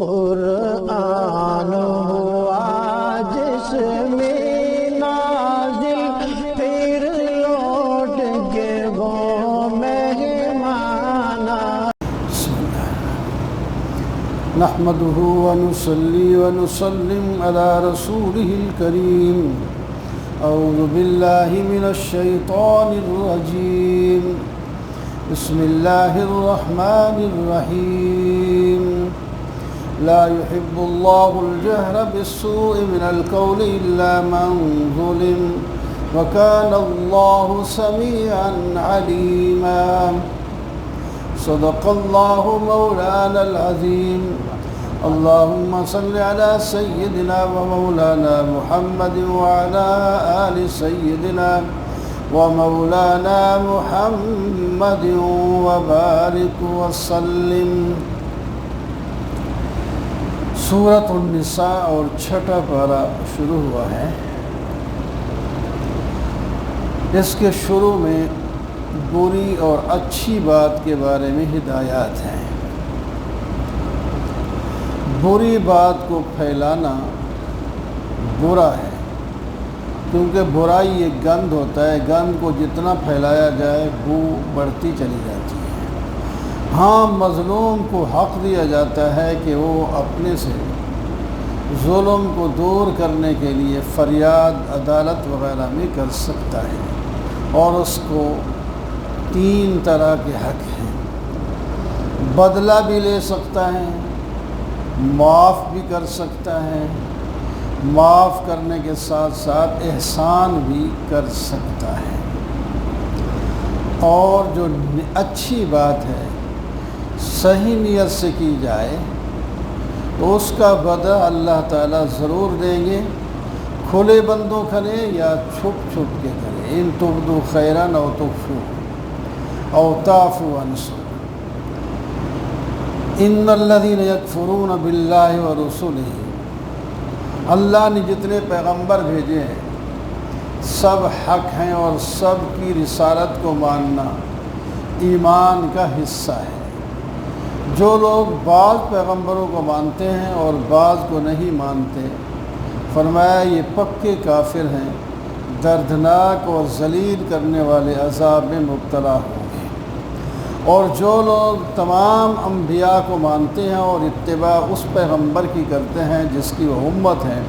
قرآن ہوا جس میں نازل پھر لوٹ کے وہ مہمان نحمده ونصلي ونسلم على رسوله الكريم أعوذ بالله من الشيطان الرجيم بسم الله الرحمن الرحيم لا يحب الله الجهر بالسوء من القول إلا من ظلم وكان الله سميعا عليما صدق الله مولانا العظيم اللهم صل على سيدنا ومولانا محمد وعلى آل سيدنا ومولانا محمد وبارك وسلم۔ سورۃ النساء اور چھٹا پارہ شروع ہوا ہے۔ اس کے شروع میں بری اور اچھی بات کے بارے میں ہدایات ہیں۔ بری بات کو پھیلانا برا ہے، کیونکہ برائی ایک گند ہوتا ہے، گند کو جتنا پھیلایا جائے بو بڑھتی چلی جاتی ہے۔ ہاں، مظلوم کو حق دیا جاتا ہے کہ وہ اپنے سے ظلم کو دور کرنے کے لیے فریاد عدالت وغیرہ میں کر سکتا ہے، اور اس کو 3 طرح کے حق ہیں۔ بدلہ بھی لے سکتا ہے، معاف بھی کر سکتا ہے، معاف کرنے کے ساتھ ساتھ احسان بھی کر سکتا ہے، اور جو اچھی بات ہے صحیح نیت سے کی جائے تو اس کا بدلہ اللہ تعالیٰ ضرور دیں گے، کھلے بندوں کرے یا چھپ چھپ کے کرے۔ ان تبدو خیرا او تخفو او تعفو عن سوء ان الذین یکفرون باللہ ورسلہ۔ اللہ نے جتنے پیغمبر بھیجے ہیں سب حق ہیں، اور سب کی رسالت کو ماننا ایمان کا حصہ ہے۔ جو لوگ بعض پیغمبروں کو مانتے ہیں اور بعض کو نہیں مانتے، فرمایا یہ پکے کافر ہیں، دردناک اور ذلیل کرنے والے عذاب میں مبتلا ہوں گے۔ اور جو لوگ تمام انبیاء کو مانتے ہیں اور اتباع اس پیغمبر کی کرتے ہیں جس کی وہ امت ہے،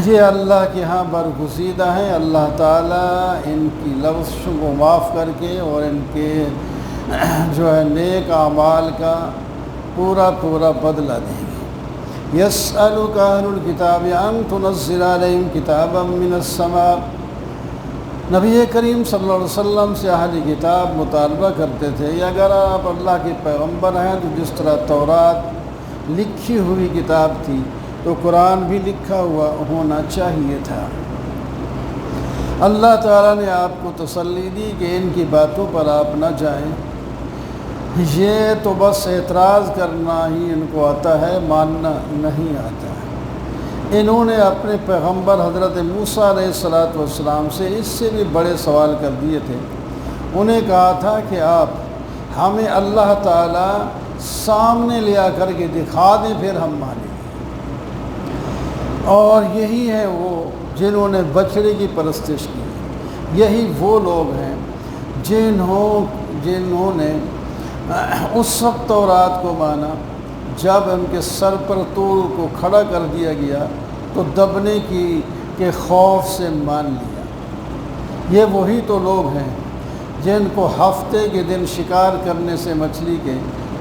یہ اللہ کے ہاں برگزیدہ ہیں۔ اللہ تعالیٰ ان کی لغزشوں کو معاف کر کے اور ان کے جو ہے نیک اعمال کا پورا بدلہ دیں گے۔ یسألک اہل الکتاب ان تنزل علیہم کتابا من السماء۔ نبی کریم صلی اللہ علیہ وسلم سے اہل کتاب مطالبہ کرتے تھے، یا اگر آپ اللہ کے پیغمبر ہیں تو جس طرح تورات لکھی ہوئی کتاب تھی تو قرآن بھی لکھا ہوا ہونا چاہیے تھا۔ اللہ تعالیٰ نے آپ کو تسلی دی کہ ان کی باتوں پر آپ نہ جائیں، یہ تو بس اعتراض کرنا ہی ان کو آتا ہے، ماننا نہیں آتا۔ انہوں نے اپنے پیغمبر حضرت موسیٰ علیہ السلام سے اس سے بھی بڑے سوال کر دیے تھے۔ انہیں کہا تھا کہ آپ ہمیں اللہ تعالیٰ سامنے لیا کر کے دکھا دیں، پھر ہم مانیں گے۔ اور یہی ہے وہ جنہوں نے بچڑے کی پرستش کی، یہی وہ لوگ ہیں جنہوں نے اس وقت تورات کو مانا جب ان کے سر پر طور کو کھڑا کر دیا گیا تو دبنے کے خوف سے مان لیا۔ یہ وہی تو لوگ ہیں جن کو ہفتے کے دن شکار کرنے سے مچھلی کے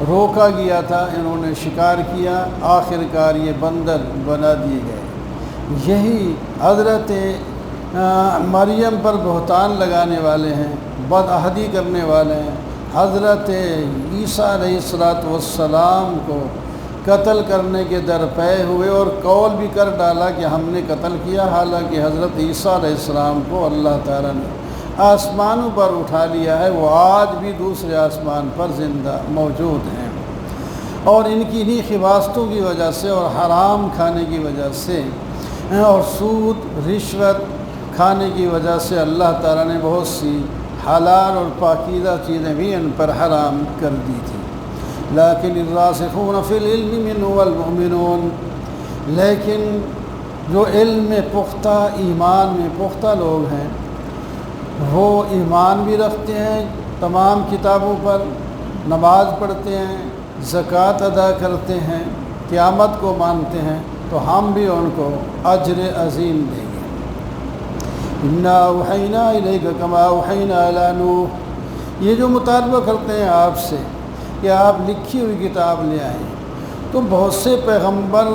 روکا گیا تھا، انہوں نے شکار کیا، آخر کار یہ بندر بنا دیے گئے۔ یہی حضرت مریم پر بہتان لگانے والے ہیں، بدعہدی کرنے والے ہیں، حضرت عیسیٰ علیہ السلام کو قتل کرنے کے درپے ہوئے اور قول بھی کر ڈالا کہ ہم نے قتل کیا، حالانکہ حضرت عیسیٰ علیہ السلام کو اللہ تعالیٰ نے آسمانوں پر اٹھا لیا ہے، وہ آج بھی دوسرے آسمان پر زندہ موجود ہیں۔ اور ان کی انہی خباستوں کی وجہ سے اور حرام کھانے کی وجہ سے اور سود رشوت کھانے کی وجہ سے اللہ تعالیٰ نے بہت سی حلال اور پاکیزہ چیزیں بھی ان پر حرام کر دی تھی۔ لیکن الراسخون فی العلم منهم والمؤمنون، لیکن جو علم میں پختہ، ایمان میں پختہ لوگ ہیں وہ ایمان بھی رکھتے ہیں تمام کتابوں پر، نماز پڑھتے ہیں، زکوٰۃ ادا کرتے ہیں، قیامت کو مانتے ہیں، تو ہم بھی ان کو اجر عظیم دیں گے۔ انا اوحینا الیک کما اوحینا الی نوح، یہ جو مطالبہ کرتے ہیں آپ سے کہ آپ لکھی ہوئی کتاب لے آئیں، تو بہت سے پیغمبر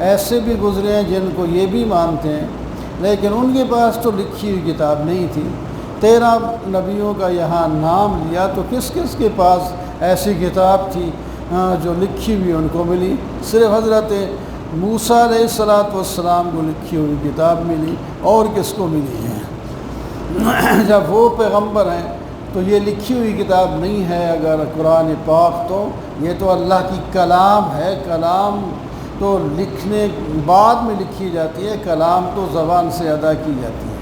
ایسے بھی گزرے ہیں جن کو یہ بھی مانتے ہیں، لیکن ان کے پاس تو لکھی ہوئی کتاب نہیں تھی۔ 13 نبیوں کا یہاں نام لیا، تو کس کس کے پاس ایسی کتاب تھی جو لکھی ہوئی ان کو ملی؟ صرف حضرت موسیٰ علیہ السلام کو لکھی ہوئی کتاب ملی، اور کس کو ملی ہے؟ جب وہ پیغمبر ہیں تو یہ لکھی ہوئی کتاب نہیں ہے اگر قرآن پاک، تو یہ تو اللہ کی کلام ہے۔ کلام تو لکھنے بعد میں لکھی جاتی ہے، کلام تو زبان سے ادا کی جاتی ہے۔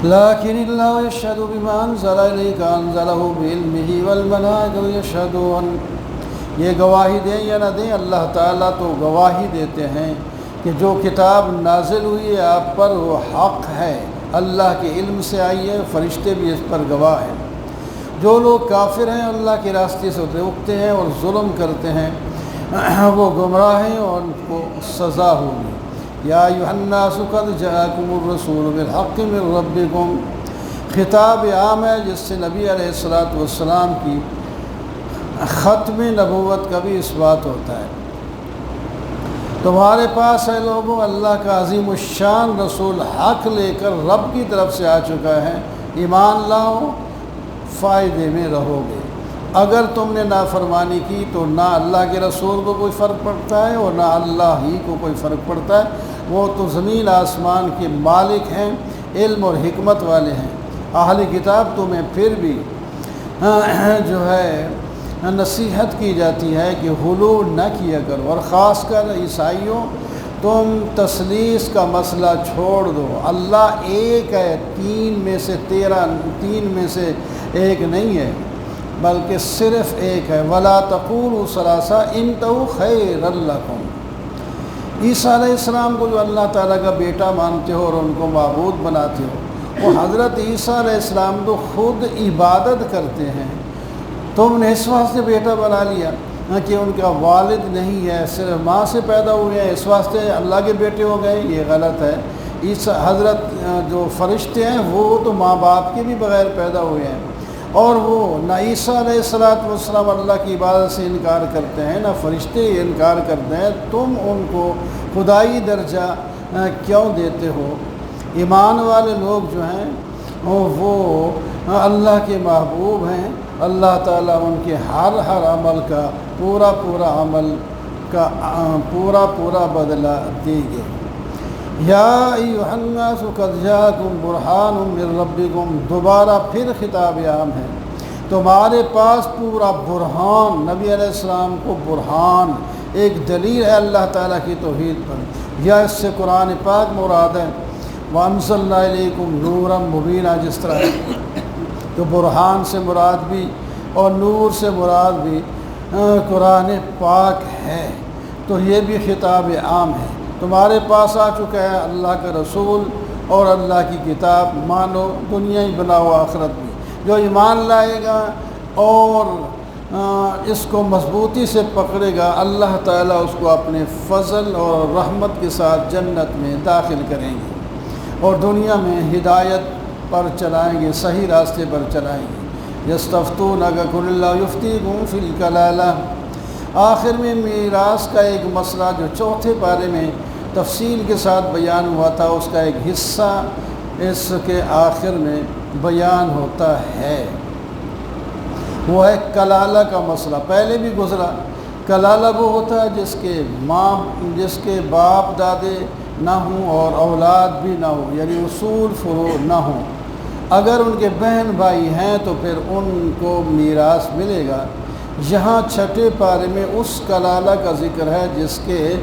لیکن اللہ یشہد بما انزل الیک انزلہ بعلمہ والملائکۃ یشہدون، یہ گواہی دیں یا نہ دیں، اللہ تعالیٰ تو گواہی دیتے ہیں کہ جو کتاب نازل ہوئی ہے آپ پر وہ حق ہے، اللہ کے علم سے آئی ہے، فرشتے بھی اس پر گواہ ہیں۔ جو لوگ کافر ہیں، اللہ کے راستے سے روکتے ہیں اور ظلم کرتے ہیں، وہ گمراہ ہیں اور ان کو سزا ہوگی۔ یا ایھا الناس قد جاءکم الرسول بالحق من ربکم، خطاب عام ہے جس سے نبی علیہ السلام کی ختم نبوت کا بھی اثبات ہوتا ہے۔ تمہارے پاس ہے لوگوں، اللہ کا عظیم الشان رسول حق لے کر رب کی طرف سے آ چکا ہے، ایمان لاؤ، فائدے میں رہو گے۔ اگر تم نے نافرمانی کی تو نہ اللہ کے رسول کو کوئی فرق پڑتا ہے اور نہ اللہ ہی کو کوئی فرق پڑتا ہے، وہ تو زمین آسمان کے مالک ہیں، علم اور حکمت والے ہیں۔ اہل کتاب تمہیں پھر بھی جو ہے نصیحت کی جاتی ہے کہ غلو نہ کیا کرو، اور خاص کر عیسائیوں تم تثلیث کا مسئلہ چھوڑ دو۔ اللہ ایک ہے، تین میں سے ایک نہیں ہے بلکہ صرف ایک ہے۔ وَلَا تَقُولُوا ثَلَاثَةٌ انتهوا خَيْرًا لَكُمْ، عیسیٰ علیہ السلام کو جو اللہ تعالیٰ کا بیٹا مانتے ہو اور ان کو معبود بناتے ہو، وہ حضرت عیسیٰ علیہ السلام تو خود عبادت کرتے ہیں، تم نے اس واسطے بیٹا بنا لیا کہ ان کا والد نہیں ہے، صرف ماں سے پیدا ہوئے ہیں، اس واسطے اللہ کے بیٹے ہو گئے، یہ غلط ہے۔ عیسیٰ حضرت جو فرشتے ہیں وہ تو ماں باپ کے بھی بغیر پیدا ہوئے ہیں، اور وہ نہ عیسیٰ علیہ السلام اللہ کی عبادت سے انکار کرتے ہیں، نہ فرشتے انکار کرتے ہیں، تم ان کو خدائی درجہ کیوں دیتے ہو؟ ایمان والے لوگ جو ہیں وہ اللہ کے محبوب ہیں، اللہ تعالیٰ ان کے ہر عمل کا پورا عمل کا پورا بدلہ دیں گے۔ یا ایھا الناس قد جاءکم برہان من ربکم، دوبارہ پھر خطاب عام ہے، تمہارے پاس پورا برہان، نبی علیہ السلام کو برہان، ایک دلیل ہے اللہ تعالیٰ کی توحید پر، یا اس سے قرآن پاک مراد ہے، وَأَنزَلْنَا إِلَيْكُمْ نُورًا مُبِينًا، جس طرح تو برہان سے مراد بھی اور نور سے مراد بھی قرآن پاک ہے، تو یہ بھی خطاب عام ہے۔ تمہارے پاس آ چکا ہے اللہ کا رسول اور اللہ کی کتاب، مانو، دنیا ہی بناؤ آخرت بھی۔ جو ایمان لائے گا اور اس کو مضبوطی سے پکڑے گا، اللہ تعالیٰ اس کو اپنے فضل اور رحمت کے ساتھ جنت میں داخل کریں گے اور دنیا میں ہدایت پر چلائیں گے، صحیح راستے پر چلائیں گے۔ یستفتونک قل اللہ یفتیکم فی الکلالہ، آخر میں میراث کا ایک مسئلہ جو چوتھے پارے میں تفصیل کے ساتھ بیان ہوا تھا، اس کا ایک حصہ اس کے آخر میں بیان ہوتا ہے، وہ ہے کلالہ کا مسئلہ۔ پہلے بھی گزرا، کلالہ وہ ہوتا ہے جس کے باپ دادے نہ ہوں اور اولاد بھی نہ ہو، یعنی اصول فروع نہ ہوں۔ اگر ان کے بہن بھائی ہیں تو پھر ان کو میراث ملے گا۔ یہاں چھٹے پارے میں اس کلالہ کا ذکر ہے جس کے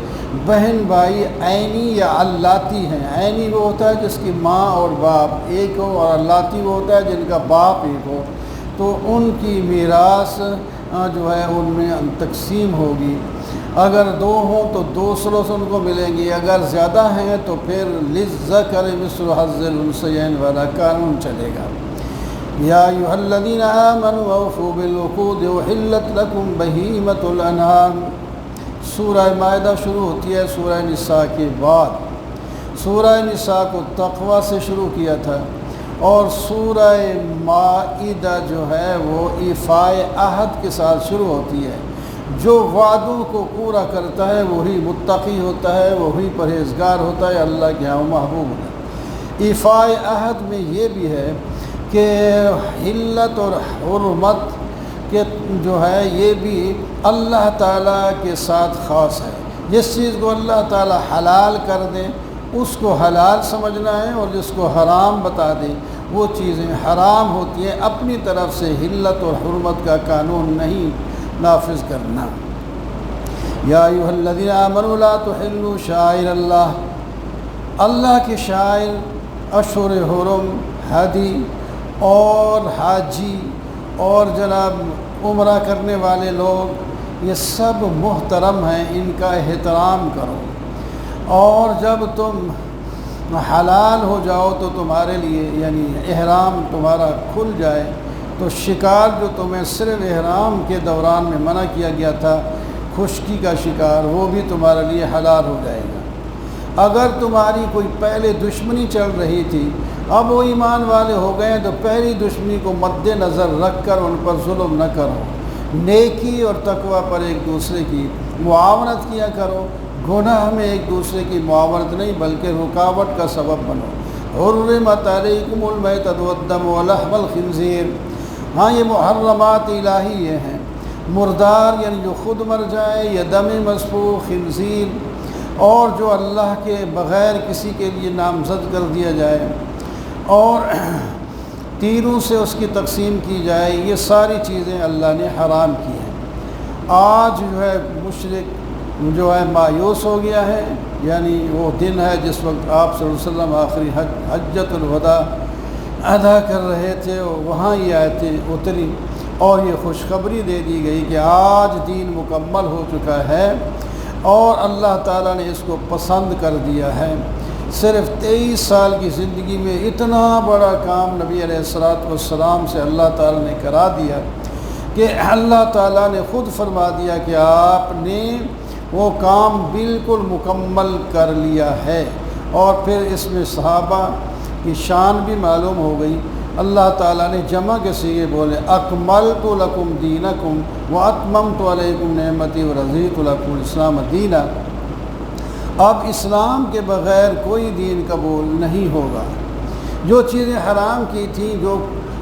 بہن بھائی عینی یا اللاتی ہیں۔ عینی وہ ہوتا ہے جس کی ماں اور باپ ایک ہو، اور اللاتی وہ ہوتا ہے جن کا باپ ایک ہو، تو ان کی میراث جو ہے ان میں تقسیم ہوگی۔ اگر 2 ہوں تو 2 ثلث ان کو ملیں گی، اگر زیادہ ہیں تو پھر للذکر مثل حظ الانثیین والا قانون چلے گا۔ یا ایھا الذین آمنوا اوفوا بالعقود احلت لکم بہیمۃ الانعام۔ سورہ مائدہ شروع ہوتی ہے سورہ نساء کے بعد۔ سورہ نساء کو تقوی سے شروع کیا تھا، اور سورہ مائدہ جو ہے وہ ایفاء عہد کے ساتھ شروع ہوتی ہے۔ جو وعدوں کو پورا کرتا ہے وہی متقی ہوتا ہے، وہی پرہیزگار ہوتا ہے، اللہ کے ہاں محبوب ہے۔ ایفاء عہد میں یہ بھی ہے کہ حلت اور حرمت کہ جو ہے یہ بھی اللہ تعالیٰ کے ساتھ خاص ہے۔ جس چیز کو اللہ تعالیٰ حلال کر دے اس کو حلال سمجھنا ہے، اور جس کو حرام بتا دے وہ چیزیں حرام ہوتی ہیں۔ اپنی طرف سے حلت اور حرمت کا قانون نہیں نافذ کرنا۔ یا ایھا الذین آمنوا لا تحلوا شعائر اللہ۔ اللہ کے شاعر اشہر حرم، حدی اور حاجی اور جناب عمرہ کرنے والے لوگ یہ سب محترم ہیں، ان کا احترام کرو۔ اور جب تم حلال ہو جاؤ تو تمہارے لیے یعنی احرام تمہارا کھل جائے تو شکار جو تمہیں صرف احرام کے دوران میں منع کیا گیا تھا، خشکی کا شکار، وہ بھی تمہارے لیے حلال ہو جائے گا۔ اگر تمہاری کوئی پہلے دشمنی چل رہی تھی، اب وہ ایمان والے ہو گئے ہیں تو پہلی دشمنی کو مد نظر رکھ کر ان پر ظلم نہ کرو، نیکی اور تقوی پر ایک دوسرے کی معاونت کیا کرو۔ گناہ میں ایک دوسرے کی معاونت نہیں بلکہ رکاوٹ کا سبب بنو۔ حرمت علیکم المیتۃ والدم ولحم الخنزیر۔ ہاں یہ محرمات الہی ہیں، مردار یعنی جو خود مر جائے، یا دم مسفوح خنزیر، اور جو اللہ کے بغیر کسی کے لیے نامزد کر دیا جائے اور تیروں سے اس کی تقسیم کی جائے، یہ ساری چیزیں اللہ نے حرام کی ہیں۔ آج جو ہے مشرک جو ہے مایوس ہو گیا ہے، یعنی وہ دن ہے جس وقت آپ صلی اللہ علیہ وسلم آخری حجۃ الوداع ادا کر رہے تھے، وہاں یہ آیتیں اتری اور یہ خوشخبری دے دی گئی کہ آج دین مکمل ہو چکا ہے اور اللہ تعالیٰ نے اس کو پسند کر دیا ہے۔ صرف 23 سال کی زندگی میں اتنا بڑا کام نبی علیہ السلام سے اللہ تعالیٰ نے کرا دیا کہ اللہ تعالیٰ نے خود فرما دیا کہ آپ نے وہ کام بالکل مکمل کر لیا ہے۔ اور پھر اس میں صحابہ کی شان بھی معلوم ہو گئی۔ اللہ تعالیٰ نے جمع کے سیغے بولے، اکملت لکم دینکم واتممت علیکم نعمتی ورضیت لکم الاسلام دینا۔ اب اسلام کے بغیر کوئی دین قبول نہیں ہوگا۔ جو چیزیں حرام کی تھیں، جو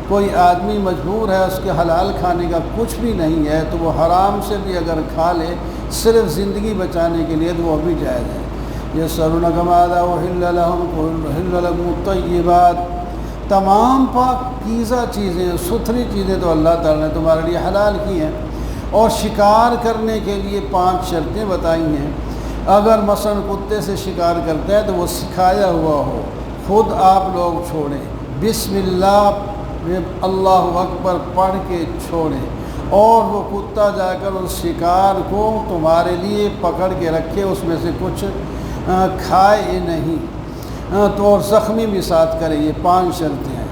کوئی آدمی مجبور ہے اس کے حلال کھانے کا کچھ بھی نہیں ہے تو وہ حرام سے بھی اگر کھا لے صرف زندگی بچانے کے لیے تو وہ بھی جائز ہے۔ یسألونک ماذا أحل لهم قل أحل لكم الطیبات۔ تمام پاکیزہ چیزیں، ستھری چیزیں تو اللہ تعالیٰ نے تمہارے لیے حلال کی ہیں، اور شکار کرنے کے لیے 5 شرطیں بتائی ہیں۔ اگر مثلا کتے سے شکار کرتے ہیں تو وہ سکھایا ہوا ہو، خود آپ لوگ چھوڑیں، بسم اللہ اکبر پڑھ کے چھوڑیں، اور وہ کتا جا کر اس شکار کو تمہارے لیے پکڑ کے رکھے، اس میں سے کچھ کھائے نہیں، تو اور زخمی بھی ساتھ کرے۔ یہ 5 شرطیں ہیں۔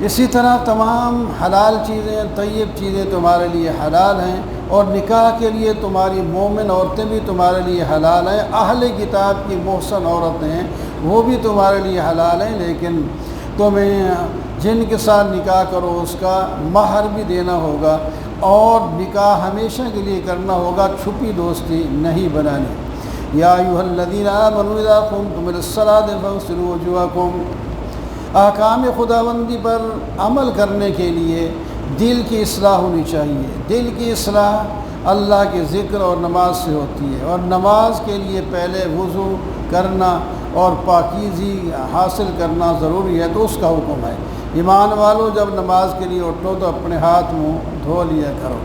اسی طرح تمام حلال چیزیں، طیب چیزیں تمہارے لیے حلال ہیں، اور نکاح کے لیے تمہاری مومن عورتیں بھی تمہارے لیے حلال ہیں۔ اہل کتاب کی محسن عورتیں ہیں وہ بھی تمہارے لیے حلال ہیں، لیکن تمہیں جن کے ساتھ نکاح کرو اس کا مہر بھی دینا ہوگا، اور نکاح ہمیشہ کے لیے کرنا ہوگا، چھپی دوستی نہیں بنانی۔ یا ایھا الذین آمنوا اذا قمتم الی الصلاۃ فاغسلوا وجوہکم۔ احکام خداوندی پر عمل کرنے کے لیے دل کی اصلاح ہونی چاہیے۔ دل کی اصلاح اللہ کے ذکر اور نماز سے ہوتی ہے، اور نماز کے لیے پہلے وضو کرنا اور پاکیزی حاصل کرنا ضروری ہے، تو اس کا حکم ہے۔ ایمان والو جب نماز کے لیے اٹھو تو اپنے ہاتھ منہ دھو لیا کرو۔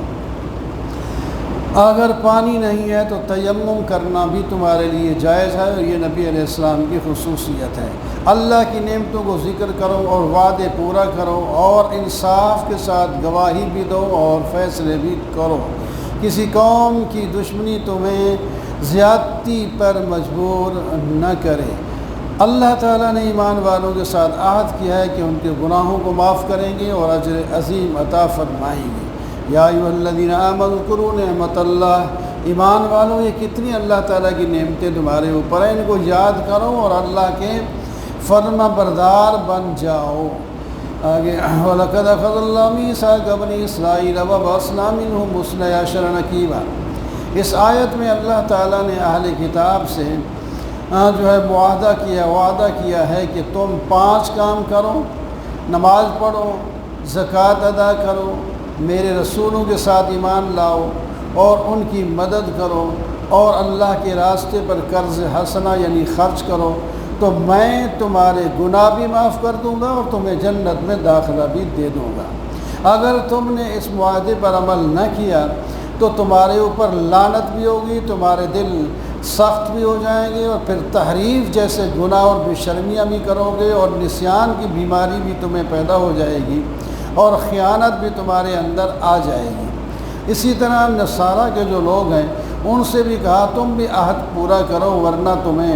اگر پانی نہیں ہے تو تیمم کرنا بھی تمہارے لیے جائز ہے، اور یہ نبی علیہ السلام کی خصوصیت ہے۔ اللہ کی نعمتوں کو ذکر کرو اور وعدے پورا کرو، اور انصاف کے ساتھ گواہی بھی دو اور فیصلے بھی کرو۔ کسی قوم کی دشمنی تمہیں زیادتی پر مجبور نہ کرے۔ اللہ تعالیٰ نے ایمان والوں کے ساتھ عہد کیا ہے کہ ان کے گناہوں کو معاف کریں گے اور اجر عظیم عطا فرمائیں گے۔ یا ایھا الذین آمنوا اذکروا نعمت اللہ، ایمان والوں یہ کتنی اللہ تعالیٰ کی نعمتیں تمہارے اوپر ہیں، ان کو یاد کرو اور اللہ کے فرما بردار بن جاؤ۔ آگے وَلَقَدْ أَخَذَ اللَّهُ مِيثَاقَ بَنِي إِسْرَائِيلَ وَبَعَثْنَا مِنْهُمْ اثْنَیْ عَشَرَ نَقِیبًا۔ اس آیت میں اللہ تعالیٰ نے اہل کتاب سے وعدہ کیا ہے کہ تم 5 کام کرو، نماز پڑھو، زکوٰۃ ادا کرو، میرے رسولوں کے ساتھ ایمان لاؤ اور ان کی مدد کرو، اور اللہ کے راستے پر قرض حسنہ یعنی خرچ کرو، تو میں تمہارے گناہ بھی معاف کر دوں گا اور تمہیں جنت میں داخلہ بھی دے دوں گا۔ اگر تم نے اس معاہدے پر عمل نہ کیا تو تمہارے اوپر لعنت بھی ہوگی، تمہارے دل سخت بھی ہو جائیں گے، اور پھر تحریف جیسے گناہ اور بے شرمیاں بھی کرو گے، اور نسیان کی بیماری بھی تمہیں پیدا ہو جائے گی، اور خیانت بھی تمہارے اندر آ جائے گی۔ اسی طرح نصارہ کے جو لوگ ہیں ان سے بھی کہا تم بھی عہد پورا کرو، ورنہ تمہیں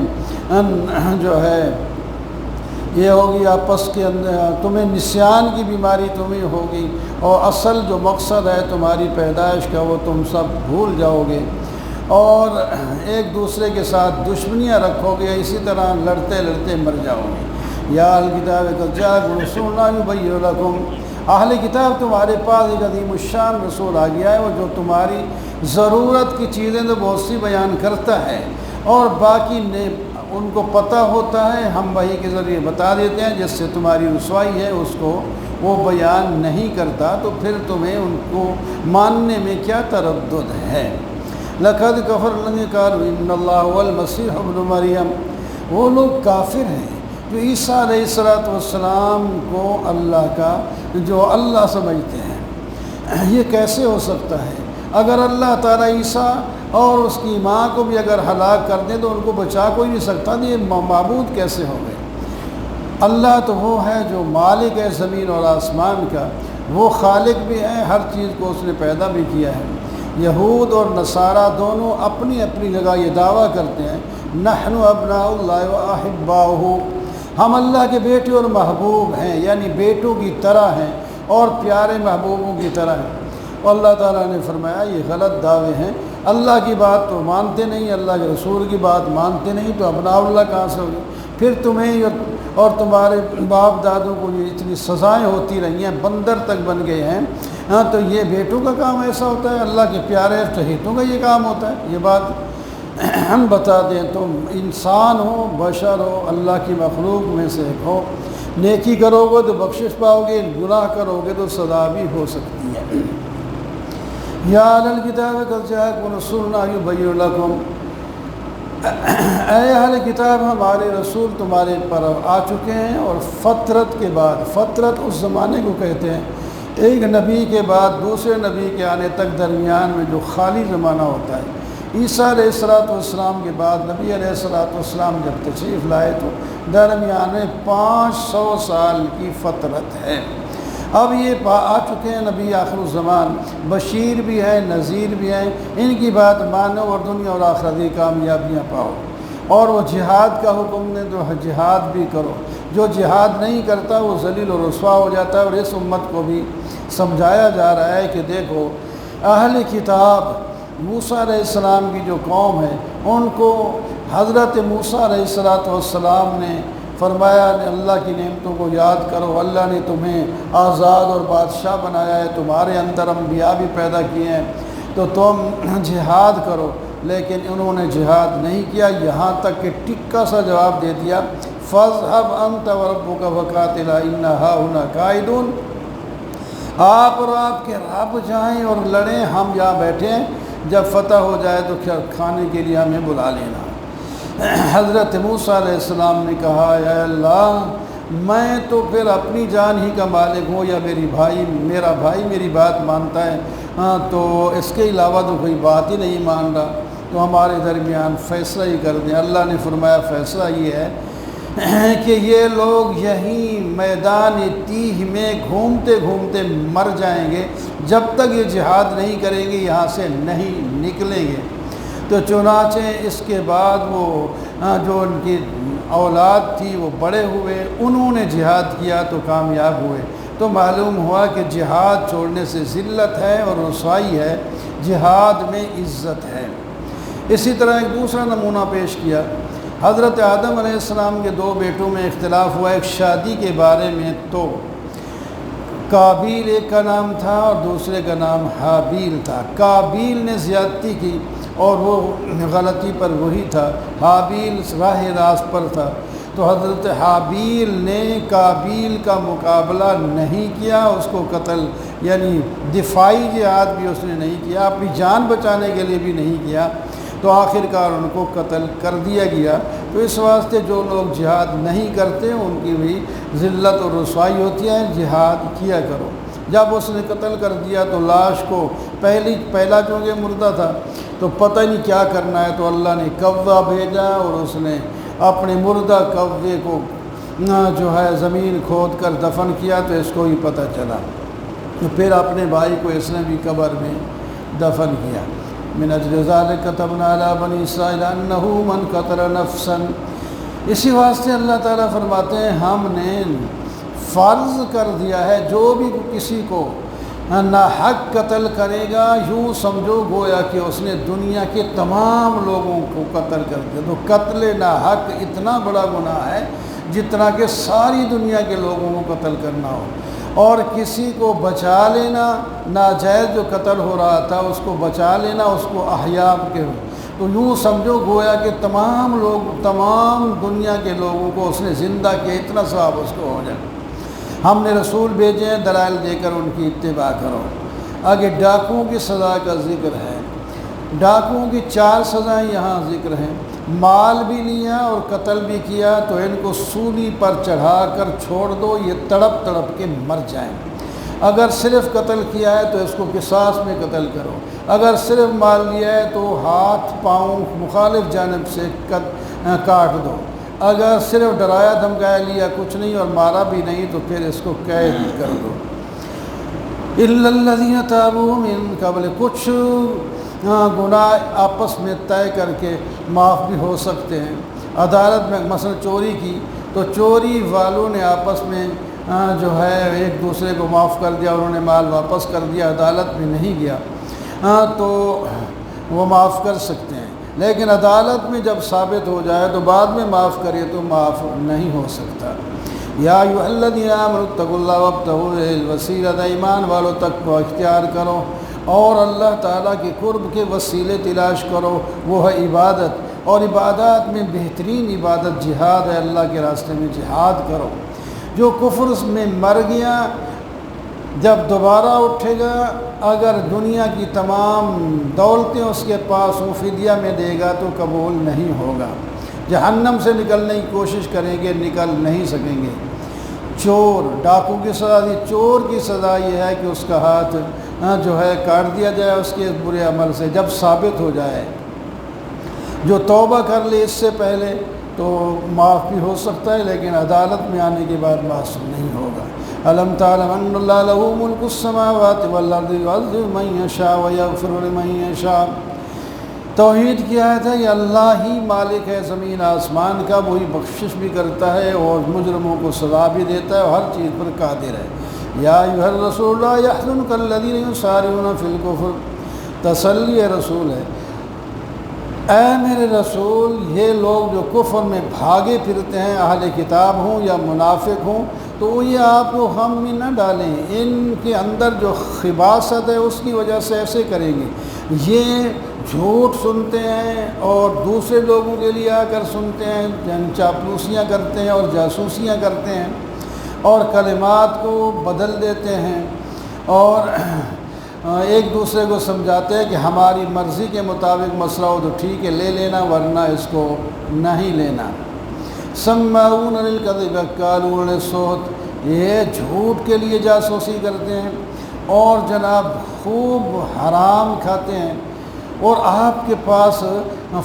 یہ ہوگی آپس کے اندر تمہیں نسیان کی بیماری تمہیں ہوگی، اور اصل جو مقصد ہے تمہاری پیدائش کا وہ تم سب بھول جاؤ گے، اور ایک دوسرے کے ساتھ دشمنیاں رکھو گے، اسی طرح لڑتے لڑتے مر جاؤ گے۔ یا اہل کتاب قد جاءکم رسولنا یبین لکم، اہل کتاب تمہارے پاس ایک عظیم الشان رسول آ گیا ہے، وہ جو تمہاری ضرورت کی چیزیں تو بہت سی بیان کرتا ہے، اور باقی ان کو پتہ ہوتا ہے، ہم وحی کے ذریعے بتا دیتے ہیں، جس سے تمہاری رسوائی ہے اس کو وہ بیان نہیں کرتا، تو پھر تمہیں ان کو ماننے میں کیا تردد ہے۔ لَقَدْ كَفَرَ الَّذِينَ قَالُوا إِنَّ اللَّهَ هُوَ الْمَسِيحُ ابْنُ مَرْيَمَ، وہ لوگ کافر ہیں جو عیسیٰ علیہ السلام کو اللہ کا جو اللہ سمجھتے ہیں۔ یہ کیسے ہو سکتا ہے؟ اگر اللہ تعالیٰ عیسیٰ اور اس کی ماں کو بھی اگر ہلاک کر دیں تو ان کو بچا کوئی نہیں سکتا، تو یہ معبود کیسے ہو گئے؟ اللہ تو وہ ہے جو مالک ہے زمین اور آسمان کا، وہ خالق بھی ہے، ہر چیز کو اس نے پیدا بھی کیا ہے۔ یہود اور نصارہ دونوں اپنی اپنی جگہ یہ دعویٰ کرتے ہیں نحن ابناء اللہ و احباؤہ، ہم اللہ کے بیٹے اور محبوب ہیں، یعنی بیٹوں کی طرح ہیں اور پیارے محبوبوں کی طرح ہیں۔ اللہ تعالیٰ نے فرمایا یہ غلط دعوے ہیں، اللہ کی بات تو مانتے نہیں، اللہ کے رسول کی بات مانتے نہیں، تو ابناء اللہ کہاں سے ہوگی؟ پھر تمہیں اور تمہارے باپ دادوں کو یہ اتنی سزائیں ہوتی رہی ہیں، بندر تک بن گئے ہیں، تو یہ بیٹوں کا کام ایسا ہوتا ہے؟ اللہ کے پیارے چہیتوں کا یہ کام ہوتا ہے؟ یہ بات ہم بتا دیں، تم انسان ہو، بشر ہو، اللہ کی مخلوق میں سے ایک ہو، نیکی کرو گے تو بخشش پاؤ گے، گناہ کرو گے تو سزا بھی ہو سکتی ہے۔ یا اہل الکتاب قد جاءکم رسولنا یبین لکم، اے اہل کتاب ہمارے رسول تمہارے پر آ چکے ہیں، اور فترت کے بعد، فترت اس زمانے کو کہتے ہیں ایک نبی کے بعد دوسرے نبی کے آنے تک درمیان میں جو خالی زمانہ ہوتا ہے۔ عیسیٰ علیہ السلام کے بعد نبی علیہ السلام جب تشریف لائے تو درمیان میں 500 سال کی فترت ہے۔ اب یہ آ چکے ہیں نبی آخر الزمان، بشیر بھی ہیں، نذیر بھی ہیں، ان کی بات مانو اور دنیا اور آخرت کی کامیابیاں پاؤ، اور وہ جہاد کا حکم دیں تو جہاد بھی کرو، جو جہاد نہیں کرتا وہ ذلیل و رسوا ہو جاتا ہے۔ اور اس امت کو بھی سمجھایا جا رہا ہے کہ دیکھو اہل کتاب موسیٰ علیہ السلام کی جو قوم ہے ان کو حضرت موسیٰ علیہ السلام نے فرمایا اللہ کی نعمتوں کو یاد کرو، اللہ نے تمہیں آزاد اور بادشاہ بنایا ہے، تمہارے اندر انبیاء بھی پیدا کیے ہیں، تو تم جہاد کرو، لیکن انہوں نے جہاد نہیں کیا، یہاں تک کہ ٹکا سا جواب دے دیا فَاذْهَبْ أَنْتَ وَرَبُّكَ فَقَاتِلَا إِنَّا هَاهُنَا قَاعِدُونَ، آپ اور آپ کے رب جائیں اور لڑیں، ہم یہاں بیٹھے ہیں، جب فتح ہو جائے تو کھانے کے لیے ہمیں بلا لینا۔ حضرت موسیٰ علیہ السلام نے کہا اے اللہ میں تو پھر اپنی جان ہی کا مالک ہوں یا میرا بھائی میری بات مانتا ہے تو اس کے علاوہ تو کوئی بات ہی نہیں مان رہا، تو ہمارے درمیان فیصلہ ہی کر دیں۔ اللہ نے فرمایا فیصلہ یہ ہے کہ یہ لوگ یہیں میدان تیہ میں گھومتے گھومتے مر جائیں گے، جب تک یہ جہاد نہیں کریں گے یہاں سے نہیں نکلیں گے۔ تو چنانچہ اس کے بعد وہ جو ان کی اولاد تھی وہ بڑے ہوئے، انہوں نے جہاد کیا تو کامیاب ہوئے۔ تو معلوم ہوا کہ جہاد چھوڑنے سے ذلت ہے اور رسوائی ہے، جہاد میں عزت ہے۔ اسی طرح ایک دوسرا نمونہ پیش کیا، حضرت آدم علیہ السلام کے 2 بیٹوں میں اختلاف ہوا ایک شادی کے بارے میں، تو قابیل ایک کا نام تھا اور دوسرے کا نام حابیل تھا۔ قابیل نے زیادتی کی اور وہ غلطی پر وہی تھا، حابیل راہ راست پر تھا۔ تو حضرت حابیل نے قابیل کا مقابلہ نہیں کیا، اس کو قتل یعنی دفاعی جہاد بھی اس نے نہیں کیا، اپنی جان بچانے کے لیے بھی نہیں کیا، تو آخر کار ان کو قتل کر دیا گیا۔ تو اس واسطے جو لوگ جہاد نہیں کرتے ان کی بھی ذلت اور رسوائی ہوتی ہے، جہاد کیا کرو۔ جب اس نے قتل کر دیا تو لاش کو پہلا چونکہ مردہ تھا تو پتہ نہیں کیا کرنا ہے، تو اللہ نے کوہ بھیجا اور اس نے اپنے مردہ کوے کو جو ہے زمین کھود کر دفن کیا، تو اس کو ہی پتہ چلا، تو پھر اپنے بھائی کو اس نے بھی قبر میں دفن کیا۔ من اجل ذلک کتبنا علی بنی اسرائیل انہ من قتل نفسا، اسی واسطے اللہ تعالیٰ فرماتے ہیں ہم نے فرض کر دیا ہے جو بھی کسی کو ناحق قتل کرے گا، یوں سمجھو گویا کہ اس نے دنیا کے تمام لوگوں کو قتل کر دیا۔ تو قتل ناحق اتنا بڑا گناہ ہے جتنا کہ ساری دنیا کے لوگوں کو قتل کرنا ہو، اور کسی کو بچا لینا، ناجائز جو قتل ہو رہا تھا اس کو بچا لینا، اس کو احیاء کے، تو یوں سمجھو گویا کہ تمام دنیا کے لوگوں کو اس نے زندہ کیا، اتنا ثواب اس کو ہو جائے۔ ہم نے رسول بھیجے ہیں دلائل دے کر ان کی اتباع کرو۔ آگے ڈاکوؤں کی سزا کا ذکر ہے، ڈاکوؤں کی 4 سزائیں یہاں ذکر ہیں۔ مال بھی لیا اور قتل بھی کیا تو ان کو سولی پر چڑھا کر چھوڑ دو، یہ تڑپ تڑپ کے مر جائیں۔ اگر صرف قتل کیا ہے تو اس کو قصاص میں قتل کرو، اگر صرف مال لیا ہے تو ہاتھ پاؤں مخالف جانب سے کاٹ دو، اگر صرف ڈرایا دھمکایا لیا کچھ نہیں اور مارا بھی نہیں تو پھر اس کو قید کر دو۔ الا الذین تابوا من قبل، کچھ گناہ آپس میں طے کر کے معاف بھی ہو سکتے ہیں۔ عدالت میں مثلا چوری کی تو چوری والوں نے آپس میں جو ہے ایک دوسرے کو معاف کر دیا، انہوں نے مال واپس کر دیا، عدالت میں نہیں گیا تو وہ معاف کر سکتے ہیں، لیکن عدالت میں جب ثابت ہو جائے تو بعد میں معاف کرے تو معاف نہیں ہو سکتا۔ یا ایھا الذین آمنوا اتقوا اللہ وابتغوا الیہ الوسیلۃ، ایمان والو تک کو اختیار کرو اور اللہ تعالیٰ کے قرب کے وسیلے تلاش کرو، وہ ہے عبادت، اور عبادات میں بہترین عبادت جہاد ہے، اللہ کے راستے میں جہاد کرو۔ جو کفر میں مر گیا جب دوبارہ اٹھے گا، اگر دنیا کی تمام دولتیں اس کے پاس ہوں فدیہ میں دے گا تو قبول نہیں ہوگا، جہنم سے نکلنے کی کوشش کریں گے نکل نہیں سکیں گے۔ چور ڈاکو کی سزا دی، چور کی سزا یہ ہے کہ اس کا ہاتھ جو ہے کاٹ دیا جائے اس کے برے عمل سے جب ثابت ہو جائے۔ جو توبہ کر لے اس سے پہلے تو معاف بھی ہو سکتا ہے، لیکن عدالت میں آنے کے بعد معاف نہیں ہوگا۔ الم تعلم ان اللہ لہ ملک السماوات والارض یعذب من یشاء ویغفر لمن یشاء، توحید کی آیت ہے، یہ اللہ ہی مالک ہے زمین آسمان کا، وہی بخشش بھی کرتا ہے اور مجرموں کو سزا بھی دیتا ہے اور ہر چیز پر قادر ہے۔ یا ایھا الرسول لا یحزنک الذین یسارعون فی الکفر، تسلی رسول ہے، اے میرے رسول یہ لوگ جو کفر میں بھاگے پھرتے ہیں، اہل کتاب ہوں یا منافق ہوں، تو یہ آپ کو غم میں نہ ڈالیں، ان کے اندر جو خباثت ہے اس کی وجہ سے ایسے کریں گے، یہ جھوٹ سنتے ہیں اور دوسرے لوگوں کے لیے آ کر سنتے ہیں، چاپلوسیاں کرتے ہیں اور جاسوسیاں کرتے ہیں اور کلمات کو بدل دیتے ہیں اور ایک دوسرے کو سمجھاتے ہیں کہ ہماری مرضی کے مطابق مسئلہ ہو تو ٹھیک ہے لے لینا ورنہ اس کو نہیں لینا۔ سماعون للکذب اکالون للسحت، یہ جھوٹ کے لیے جاسوسی کرتے ہیں اور جناب خوب حرام کھاتے ہیں، اور آپ کے پاس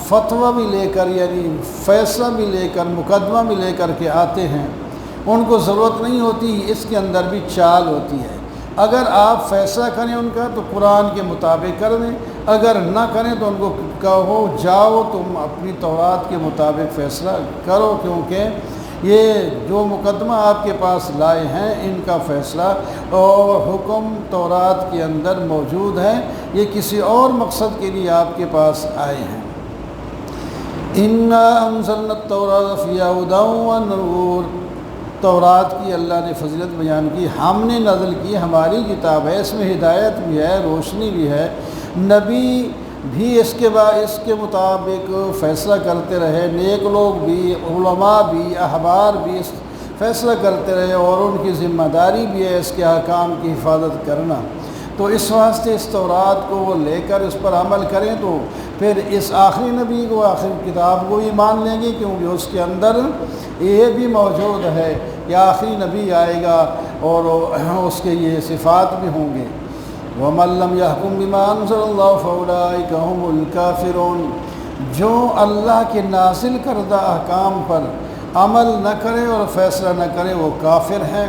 فتویٰ بھی لے کر یعنی فیصلہ بھی لے کر مقدمہ بھی لے کر کے آتے ہیں۔ ان کو ضرورت نہیں ہوتی، اس کے اندر بھی چال ہوتی ہے۔ اگر آپ فیصلہ کریں ان کا تو قرآن کے مطابق کر دیں، اگر نہ کریں تو ان کو کہو جاؤ تم اپنی تورات کے مطابق فیصلہ کرو، کیونکہ یہ جو مقدمہ آپ کے پاس لائے ہیں ان کا فیصلہ اور حکم تورات کے اندر موجود ہے، یہ کسی اور مقصد کے لیے آپ کے پاس آئے ہیں۔ اِنَّا أَنزَلْنَا التَّوْرَاةَ فِيهَا هُدًى وَنُورٌ، تورات کی اللہ نے فضیلت بیان کی، ہم نے نازل کی، ہماری کتاب ہے، اس میں ہدایت بھی ہے، روشنی بھی ہے۔ نبی بھی اس کے مطابق فیصلہ کرتے رہے، نیک لوگ بھی، علماء بھی، احبار بھی فیصلہ کرتے رہے، اور ان کی ذمہ داری بھی ہے اس کے احکام کی حفاظت کرنا۔ تو اس واسطے اس تورات کو وہ لے کر اس پر عمل کریں تو پھر اس آخری نبی کو، آخری کتاب کو ہی مان لیں گے، کیونکہ اس کے اندر یہ بھی موجود ہے کہ آخری نبی آئے گا اور اس کے یہ صفات بھی ہوں گے۔ وَمَن لَّمْ يَحْكُم بِمَا أَنزَلَ اللَّهُ فَأُولَٰئِكَ هُمُ الْكَافِرُونَ، جو اللہ کے نازل کردہ احکام پر عمل نہ کرے اور فیصلہ نہ کرے وہ کافر ہیں۔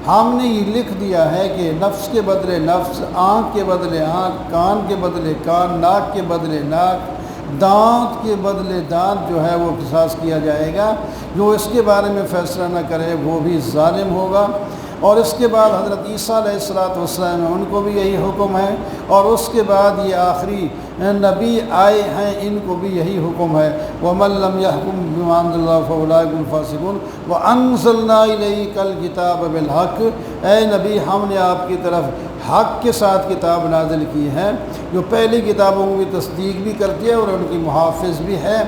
ہم نے یہ لکھ دیا ہے کہ نفس کے بدلے نفس، آنکھ کے بدلے آنکھ، کان کے بدلے کان، ناک کے بدلے ناک، دانت کے بدلے دانت جو ہے وہ قصاص کیا جائے گا۔ جو اس کے بارے میں فیصلہ نہ کرے وہ بھی ظالم ہوگا۔ اور اس کے بعد حضرت عیسیٰ علیہ السلام ان کو بھی یہی حکم ہے، اور اس کے بعد یہ آخری نبی آئے ہیں ان کو بھی یہی حکم ہے۔ وَمَن لَّمْ يَحْكُم بِمَا أَنزَلَ اللَّهُ فَأُولَٰئِكَ هُمُ الْفَاسِقُونَ وَأَنزَلْنَا إِلَيْكَ الْكِتَابَ بِالْحَقِّ، اے نبی ہم نے آپ کی طرف حق کے ساتھ کتاب نازل کی ہے، جو پہلی کتابوں کی تصدیق بھی کرتی ہے اور ان کی محافظ بھی ہے،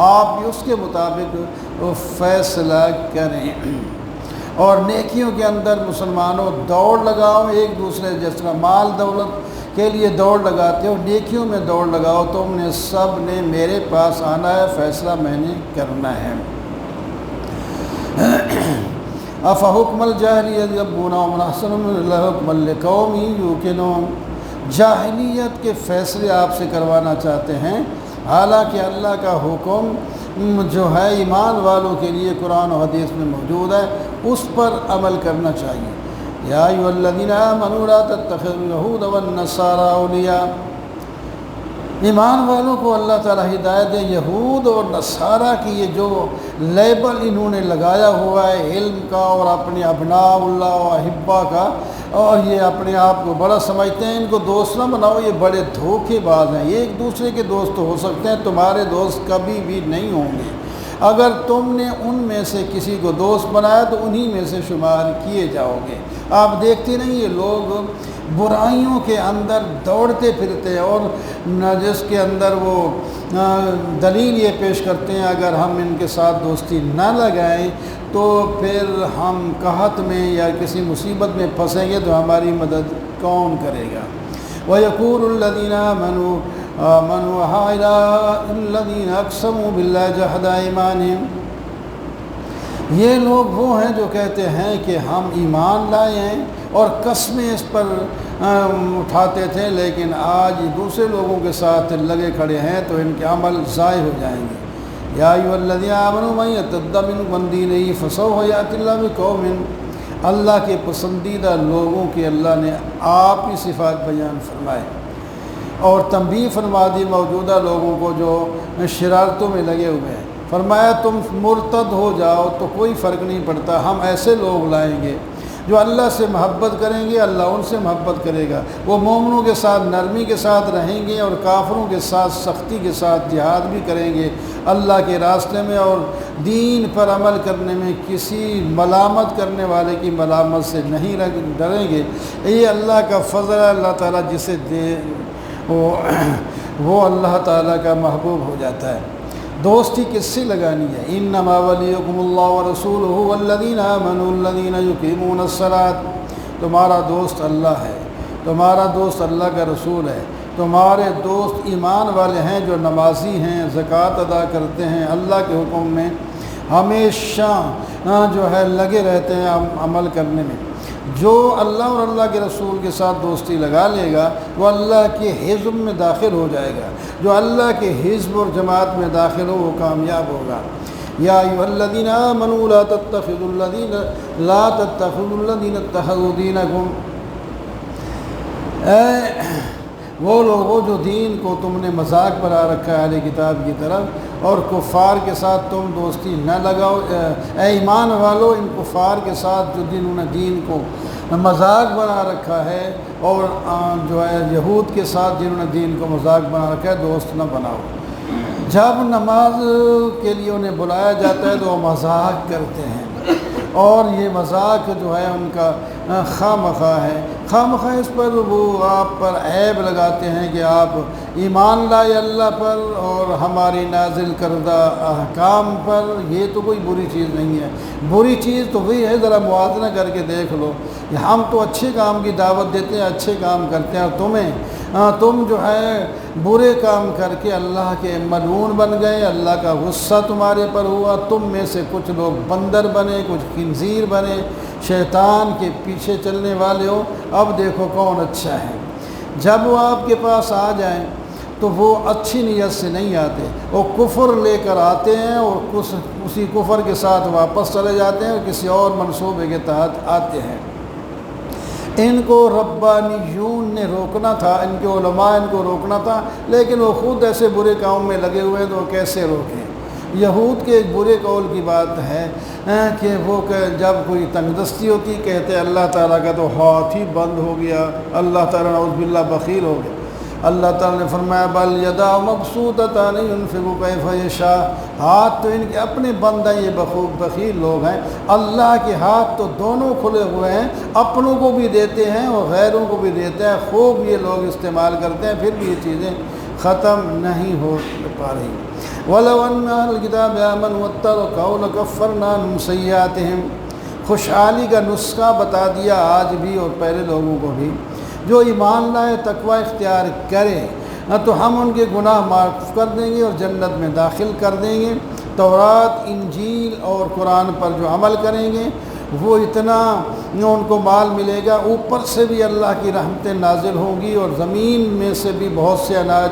آپ بھی اس کے مطابق فیصلہ کریں۔ اور نیکیوں کے اندر مسلمانوں دوڑ لگاؤ، ایک دوسرے جس طرح مال دولت کے لیے دوڑ لگاتے ہو، نیکیوں میں دوڑ لگاؤ، تم نے سب نے میرے پاس آنا ہے، فیصلہ میں نے کرنا ہے۔ افحکم الجاہلیت یبغون ومن احسن من اللہ حکما لقوم یوقنون، جاہلیت کے فیصلے آپ سے کروانا چاہتے ہیں، حالانکہ اللہ کا حکم جو ہے ایمان والوں کے لیے قرآن و حدیث میں موجود ہے، اس پر عمل کرنا چاہیے۔ یا ایھا الذین آمنوا لا تتخذوا اليہود والنصارى اولیاء، ایمان والوں کو اللہ تعالیٰ ہدایت دے، یہود اور نصارہ کی یہ جو لیبل انہوں نے لگایا ہوا ہے علم کا اور اپنے ابناء اللہ و احبا کا، اور یہ اپنے آپ کو بڑا سمجھتے ہیں، ان کو دوست نہ بناؤ، یہ بڑے دھوکے باز ہیں، یہ ایک دوسرے کے دوست ہو سکتے ہیں، تمہارے دوست کبھی بھی نہیں ہوں گے۔ اگر تم نے ان میں سے کسی کو دوست بنایا تو انہی میں سے شمار کیے جاؤ گے۔ آپ دیکھتے نہیں یہ لوگ برائیوں کے اندر دوڑتے پھرتے ہیں، اور جس کے اندر وہ دلیل یہ پیش کرتے ہیں اگر ہم ان کے ساتھ دوستی نہ لگائیں تو پھر ہم قحط میں یا کسی مصیبت میں پھنسیں گے تو ہماری مدد کون کرے گا۔ وَيَقُولُ الَّذِينَ آمَنُوا هَؤُلَاءِ الَّذِينَ أَقْسَمُوا بِاللَّهِ جَهْدَ أَيْمَانِهِمْ، یہ لوگ وہ ہیں جو کہتے ہیں کہ ہم ایمان لائے ہیں اور قسمیں اس پر اٹھاتے تھے، لیکن آج دوسرے لوگوں کے ساتھ لگے کھڑے ہیں تو ان کے عمل ضائع ہو جائیں گے۔ یا ایھا الذین آمنوا من یرتد منکم عن دینہ فسوف یأتی اللہ بقوم، اللہ کے پسندیدہ لوگوں کی اللہ نے آپ ہی صفات بیان فرمائے اور تنبیہ فرما دی موجودہ لوگوں کو جو شرارتوں میں لگے ہوئے ہیں۔ فرمایا تم مرتد ہو جاؤ تو کوئی فرق نہیں پڑتا، ہم ایسے لوگ لائیں گے جو اللہ سے محبت کریں گے، اللہ ان سے محبت کرے گا، وہ مومنوں کے ساتھ نرمی کے ساتھ رہیں گے اور کافروں کے ساتھ سختی کے ساتھ جہاد بھی کریں گے، اللہ کے راستے میں اور دین پر عمل کرنے میں کسی ملامت کرنے والے کی ملامت سے نہیں ڈریں گے۔ یہ اللہ کا فضل ہے، اللہ تعالیٰ جسے دے وہ اللہ تعالیٰ کا محبوب ہو جاتا ہے۔ دوستی کس سے لگانی ہے؟ انما ولیکم اللہ ورسولہ والذین آمنوا الذین یقیمون الصلاۃ، تمہارا دوست اللہ ہے، تمہارا دوست اللہ کا رسول ہے، تمہارے دوست ایمان والے ہیں جو نمازی ہیں، زکوٰۃ ادا کرتے ہیں، اللہ کے حکم میں ہمیشہ جو ہے لگے رہتے ہیں عمل کرنے میں۔ جو اللہ اور اللہ کے رسول کے ساتھ دوستی لگا لے گا وہ اللہ کے حزب میں داخل ہو جائے گا، جو اللہ کے حزب اور جماعت میں داخل ہو وہ کامیاب ہوگا۔ یا ایھا الذین آمنوا لا تتخذوا الذین اتخذوا دینکم، وہ لوگوں جو دین کو تم نے مذاق بنا رکھا ہے اہل کتاب کی طرف، اور کفار کے ساتھ تم دوستی نہ لگاؤ۔ اے ایمان والو، ان کفار کے ساتھ جو جنہوں نے دین کو مذاق بنا رکھا ہے، اور جو ہے یہود کے ساتھ جنہوں نے دین کو مذاق بنا رکھا ہے، دوست نہ بناؤ۔ جب نماز کے لیے انہیں بلایا جاتا ہے تو وہ مذاق کرتے ہیں، اور یہ مذاق جو ہے ان کا خواہ مخواہ ہے۔ خواہ مخواہ اس پر وہ آپ پر عیب لگاتے ہیں کہ آپ ایمان لائے اللہ پر اور ہماری نازل کردہ احکام پر، یہ تو کوئی بری چیز نہیں ہے۔ بری چیز تو وہی ہے، ذرا موازنہ کر کے دیکھ لو، ہم تو اچھے کام کی دعوت دیتے ہیں، اچھے کام کرتے ہیں، اور تم جو ہے برے کام کر کے اللہ کے ملعون بن گئے، اللہ کا غصہ تمہارے پر ہوا، تم میں سے کچھ لوگ بندر بنے، کچھ خنزیر بنے، شیطان کے پیچھے چلنے والے ہو۔ اب دیکھو کون اچھا ہے۔ جب وہ آپ کے پاس آ جائیں تو وہ اچھی نیت سے نہیں آتے، وہ کفر لے کر آتے ہیں اور اسی کفر کے ساتھ واپس چلے جاتے ہیں اور کسی اور منصوبے کے تحت آتے ہیں۔ ان کو ربانیون نے روکنا تھا، ان کے علماء ان کو روکنا تھا، لیکن وہ خود ایسے برے کام میں لگے ہوئے ہیں تو وہ کیسے روکیں۔ یہود کے ایک برے قول کی بات ہے کہ وہ جب کوئی تنگ دستی ہوتی کہتے اللہ تعالیٰ کا تو ہاتھ ہی بند ہو گیا، اللہ تعالیٰ نعوذ باللہ بخیل ہو گیا۔ اللہ تعالیٰ نے فرمایا بل یداہ مبسوطتان ينفق کیف یشاء، ہاتھ تو ان کے اپنے بند ہیں، یہ بخیل لوگ ہیں۔ اللہ کے ہاتھ تو دونوں کھلے ہوئے ہیں، اپنوں کو بھی دیتے ہیں اور غیروں کو بھی دیتے ہیں، خوب یہ لوگ استعمال کرتے ہیں، پھر بھی یہ چیزیں ختم نہیں ہو پا رہی۔ وَلَوْ أَنَّ أَهْلَ الْكِتَابِ آمَنُوا وَاتَّقَوْا لَكَفَّرْنَا عَنْهُمْ سَيِّئَاتِهِمْ، خوشحالی کا نسخہ بتا دیا آج بھی اور پہلے لوگوں کو بھی، جو ایمان لائے تقوی اختیار کرے تو ہم ان کے گناہ معاف کر دیں گے اور جنت میں داخل کر دیں گے۔ تورات، انجیل اور قرآن پر جو عمل کریں گے وہ اتنا ان کو مال ملے گا، اوپر سے بھی اللہ کی رحمتیں نازل ہوں گی اور زمین میں سے بھی بہت سے اناج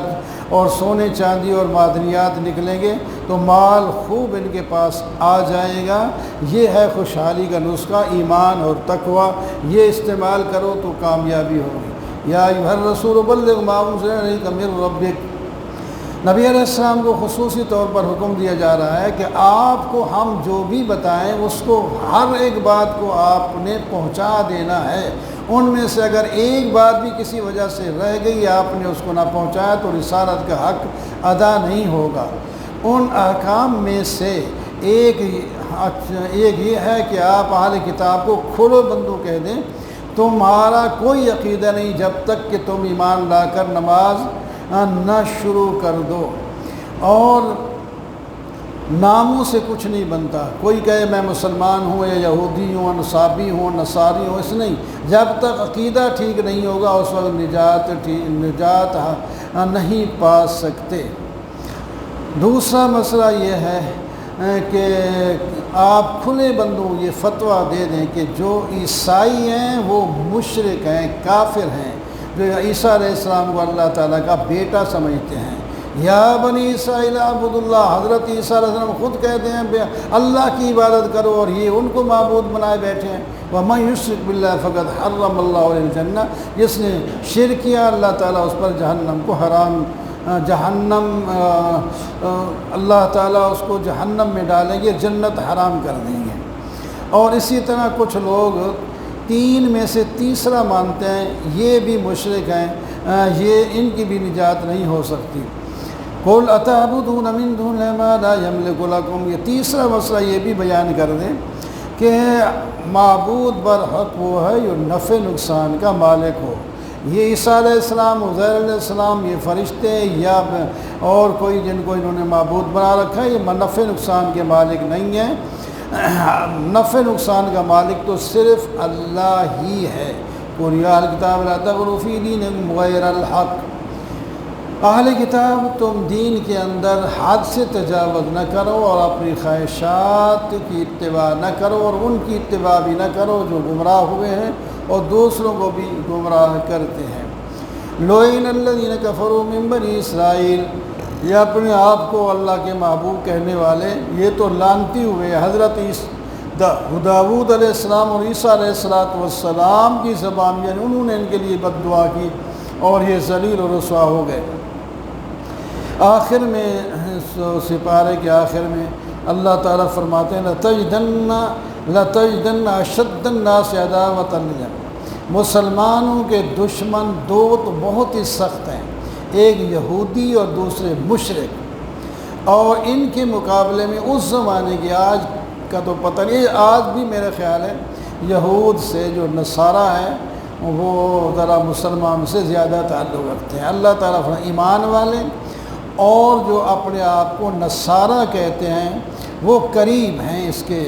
اور سونے چاندی اور معدنیات نکلیں گے، تو مال خوب ان کے پاس آ جائے گا۔ یہ ہے خوشحالی کا نسخہ، ایمان اور تقوی، یہ استعمال کرو تو کامیابی ہوگی۔ یا ایھا الرسول بلغ ما انزل الیک من ربک، نبی علیہ السلام کو خصوصی طور پر حکم دیا جا رہا ہے کہ آپ کو ہم جو بھی بتائیں اس کو ہر ایک بات کو آپ نے پہنچا دینا ہے۔ ان میں سے اگر ایک بات بھی کسی وجہ سے رہ گئی، آپ نے اس کو نہ پہنچایا تو رسالت کا حق ادا نہیں ہوگا۔ ان احکام میں سے ایک یہ ہے کہ آپ اہل کتاب کو کھلو بندو کہہ دیں تمہارا کوئی عقیدہ نہیں جب تک کہ تم ایمان لا کر نماز نہ شروع کر دو، اور ناموں سے کچھ نہیں بنتا۔ کوئی کہے میں مسلمان ہوں یا یہودی ہوں، نصابی ہوں، نصاری ہوں، اس نہیں، جب تک عقیدہ ٹھیک نہیں ہوگا اس وقت نجات نہیں پا سکتے۔ دوسرا مسئلہ یہ ہے کہ آپ کھلے بندوں یہ فتویٰ دے دیں کہ جو عیسائی ہیں وہ مشرک ہیں، کافر ہیں، جو عیسیٰ علیہ السلام کو اللہ تعالیٰ کا بیٹا سمجھتے ہیں۔ یا بنی اسرائیل اعبدوا اللہ، حضرت عیسیٰ علیہ السلام خود کہتے ہیں اللہ کی عبادت کرو، اور یہ ان کو معبود بنائے بیٹھے ہیں۔ وَمَن يُشْرِكْ بِاللَّهِ فَقَدْ حَرَّمَ اللَّهُ عَلَيْهِ الْجَنَّةَ، جس نے شرک کیا اللہ تعالیٰ اس پر جہنم کو حرام، اللہ تعالیٰ اس کو جہنم میں ڈالیں گے، جنت حرام کر دیں گے۔ اور اسی طرح کچھ لوگ تین میں سے تیسرا مانتے ہیں، یہ بھی مشرک ہیں، یہ ان کی بھی نجات نہیں ہو سکتی۔ قُلْ أَتَعْبُدُونَ مِن دُونِ اللَّهِ مَا لَا يَمْلِكُ لَكُمْ، یہ تیسرا مسئلہ یہ بھی بیان کر دیں کہ معبود برحق وہ ہے جو نفع نقصان کا مالک ہو۔ یہ عیسیٰ علیہ السلام، عزیر علیہ السلام، یہ فرشتے یا اور کوئی جن کو انہوں نے معبود بنا رکھا ہے، یہ نفع نقصان کے مالک نہیں ہیں۔ نفع نقصان کا مالک تو صرف اللہ ہی ہے۔ قُلْ يَا أَهْلَ الْكِتَابِ لَا تَغْلُوا فِي دِينِكُمْ غَيْرَ الْحَقِّ، اہل کتاب تم دین کے اندر حد سے تجاوز نہ کرو اور اپنی خواہشات کی اتباع نہ کرو اور ان کی اتباع بھی نہ کرو جو گمراہ ہوئے ہیں اور دوسروں کو بھی گمراہ کرتے ہیں۔ لوئن الذین کفروا من بنی اسرائیل، یہ اپنے آپ کو اللہ کے محبوب کہنے والے یہ تو لعنتی ہوئے حضرت داؤد علیہ السلام اور عیسیٰ علیہ السلام کی زبان، یعنی انہوں نے ان کے لیے بد دعا کی اور یہ ذلیل و رسوا ہو گئے۔ آخر میں سپارے کے آخر میں اللہ تعالیٰ فرماتے ہیں لَتَجْدَنَّ أَشَدَّ النَّاسِ عَدَاوَةً لِّلْيَهُودِ، مسلمانوں کے دشمن دو تو بہت ہی سخت ہیں، ایک یہودی اور دوسرے مشرک، اور ان کے مقابلے میں اس زمانے کی، آج کا تو پتہ نہیں، آج بھی میرا خیال ہے یہود سے جو نصارہ ہیں وہ ذرا مسلمان سے زیادہ تعلق رکھتے ہیں۔ اللہ تعالیٰ ایمان والے اور جو اپنے آپ کو نصارہ کہتے ہیں وہ قریب ہیں اس کے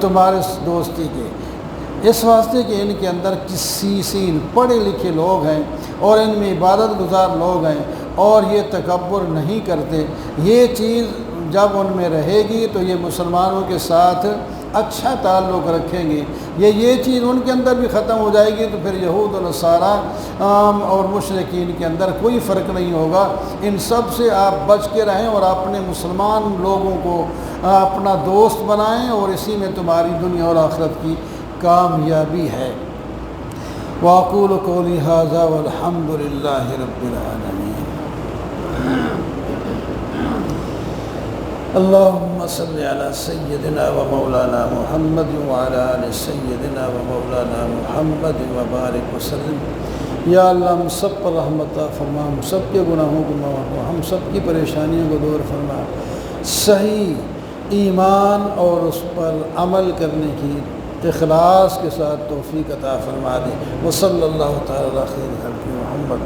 تمہارے دوستی کے، اس واسطے کہ ان کے اندر قسیسین پڑھے لکھے لوگ ہیں اور ان میں عبادت گزار لوگ ہیں اور یہ تکبر نہیں کرتے۔ یہ چیز جب ان میں رہے گی تو یہ مسلمانوں کے ساتھ اچھا تعلق رکھیں گے۔ یہ چیز ان کے اندر بھی ختم ہو جائے گی تو پھر یہود و نصارہ اور مشرکین کے اندر کوئی فرق نہیں ہوگا۔ ان سب سے آپ بچ کے رہیں اور اپنے مسلمان لوگوں کو اپنا دوست بنائیں، اور اسی میں تمہاری دنیا اور آخرت کی کامیابی ہے۔ وَأَقُولُ قَوْلِي هَذَا وَالْحَمْدُ لِلَّهِ رَبِّ الْعَالَمِينَ۔ اللهم صل على سيدنا ومولانا محمد وعلى آل سيدنا ومولانا محمد وبارك وسلم۔ یا اللہ ہم سب پر رحمت فرما، ہم سب کے گناہوں کو معاف فرما، ہم سب کی پریشانیوں کو دور فرما، صحیح ایمان اور اس پر عمل کرنے کی اخلاص کے ساتھ توفیق عطا فرما دے۔ وصلی اللہ تعالی علی خیر خلق محمد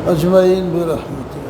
اجمعین برحمتہ۔